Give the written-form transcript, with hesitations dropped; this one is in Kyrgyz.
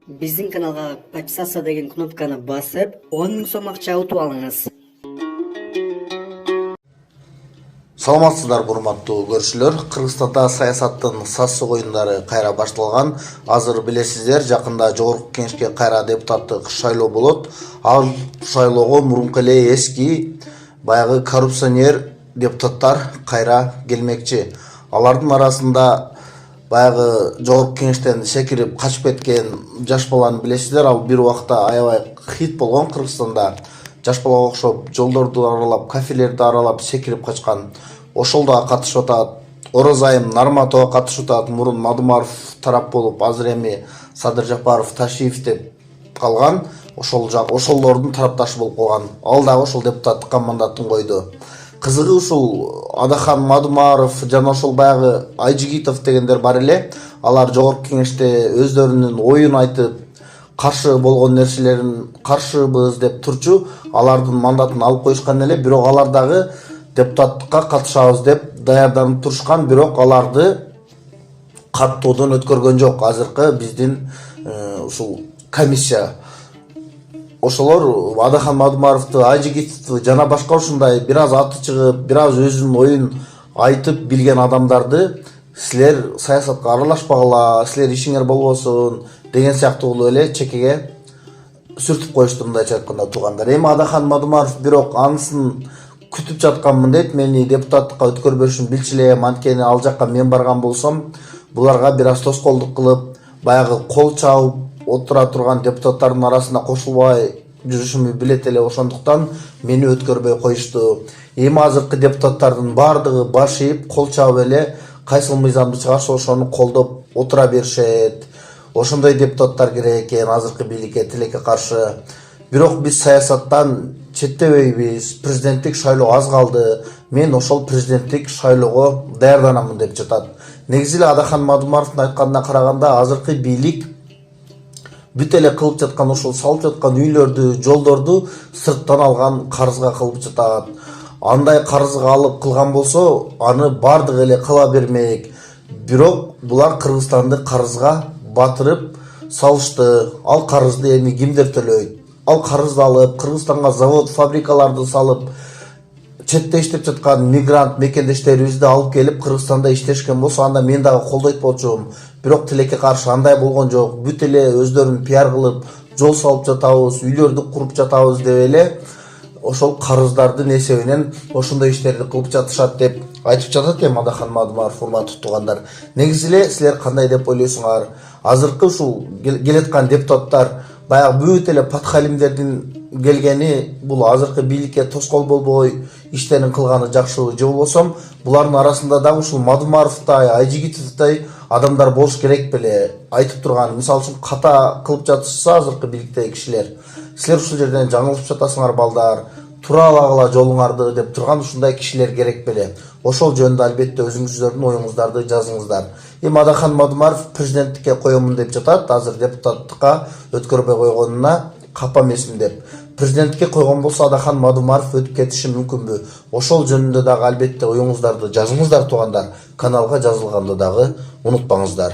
Биздин каналга подписаться деген кнопканы басып, 10 000 сом акча утуп алыңыз. Саламатсыздар урматтуу көрүүчүлөр. Кыргызстанда саясаттын сассык оюндары кайра башталган. Азыр билесиздер, жакында жогорку кеңешке кайра депутаттык шайлоо болот. Ал шайлоого мурунку эле эски баягы коррупционер депутаттар кайра келмекчи. Алардын арасында баягы жогорку кеңештен секирип качып кеткен жаш баланы билесиздер. Ал бир убакта аябай хит болгон Кыргызстанда. Жаш балага окшоп жолдорду аралап, кафелерди аралап секирип качкан. Ошол да катышып атат. Оразайым Нарматова катышып атат. Мурун Мадумаров тарап болуп, азыр эми Садыр Жапаров, Ташиев деп калган. Ошолордун тарапташы болуп калган. Ал дагы ошол депутаттыкка мандатын койду. Кызыгы ушул Адахан Мадумаров жана ошол баягы Айжигитов дегендер бар эле. Алар жогорку кеңеште өздөрүнүн оюн айтып, каршы болгон нерселерин каршыбыз деп турчу, алардын мандатын алып коюшкан эле, бирок алар дагы депутаттыкка катышабыз деп даярданып турушкан, бирок аларды каттоодон өткөргөн жок азыркы биздин ушул комиссия. Ошолор Адахан Мадумаровду, Айжигитовду жана башка ушундай бир аз аты чыгып, бир аз өзүнүн оюн айтып билген адамдарды силер саясатка аралашпагыла, силер ишиңер болбосун деген сыяктуу кылып эле чекеге сүртүп коюшту, мындайча айтканда туугандар. Эми Адахан Мадумаров бирок анысын күтүп жатканмын дейт. Мени депутаттыкка өткөрбөшүн билчү эле, анткени ал жакка мен барган болсом, буларга бир аз тоскоолдук кылып, баягы кол чабып отура турган депутаттардын арасына кошулбай жүрүшүмдү билет эле, ошондуктан мени өткөрбөй коюшту. Эми азыркы депутаттардын баардыгы баш ийип, кол чабып эле кайсыл мыйзамды чыгарса ошону колдоп отура беришет. Ошондой депутаттар керек экен азыркы бийликке, тилекке каршы. Бирок биз саясаттан четтебейбиз. Президенттик шайлоо аз калды. Мен ошол президенттик шайлоого даярданамын деп жатат. Негизи эле Адахан Мадумаровдун айтканына караганда, азыркы бийлик бүт эле кылып жаткан, ошол салып жаткан үйлөрдү, жолдорду сырттан алган карызга кылып жатат. Андай карызга алып кылган болсо, аны бардыгы эле кыла бермек. Бирок булар Кыргызстанды карызга батырып салышты. Ал карызды эми кимдер төлөйт? Ал карызды алып Кыргызстанга завод, фабрикаларды салып, четте иштеп жаткан мигрант мекендештерибизди алып келип Кыргызстанда иштешкен болсо, анда мен дагы колдойт болчумун. Бирок тилекке каршы андай болгон жок. Бүт эле өздөрүн пиар кылып, жол салып жатабыз, үйлөрдү куруп жатабыз деп эле ошол карыздардын эсебинен ошондой иштерди кылып жатышат деп айтып жатат эми Адахан Мадумаров. Урматтуу туугандар, негизи эле силер кандай деп ойлойсуңар? Азыркы ушул келаткан депутаттар баягы бүт эле подхалимдердин келгени, бул азыркы бийликке тоскоол болбой иштерин кылганы жакшыбы, же болбосо булардын арасында дагы ушул Мадумаровдай, Айжигитовдай адамдар болуш керек беле? Айтып турган, мисалы үчүн ката кылып жатышса азыркы бийликтеги кишилер, силер ушул жерден жаңылышып жатасыңар балдар, тура алагыла жолуңарды деп турган ушундай кишилер керек беле? Ошол жөнүндө албетте өзүңүздөрдүн оюңуздарды жазыңыздар. Эми Адахан Мадумаров президенттикке коёмун деп жатат, азыр депутаттыкка өткөрбөй койгонуна капа эмесмин деп. Президенттикке койгон болсо Адахан Мадумаров өтүп кетиши мүмкүнбү? Ошол жөнүндө дагы албетте оюңуздарды жазыңыздар туугандар. Каналга жазылганды дагы унутпаңыздар.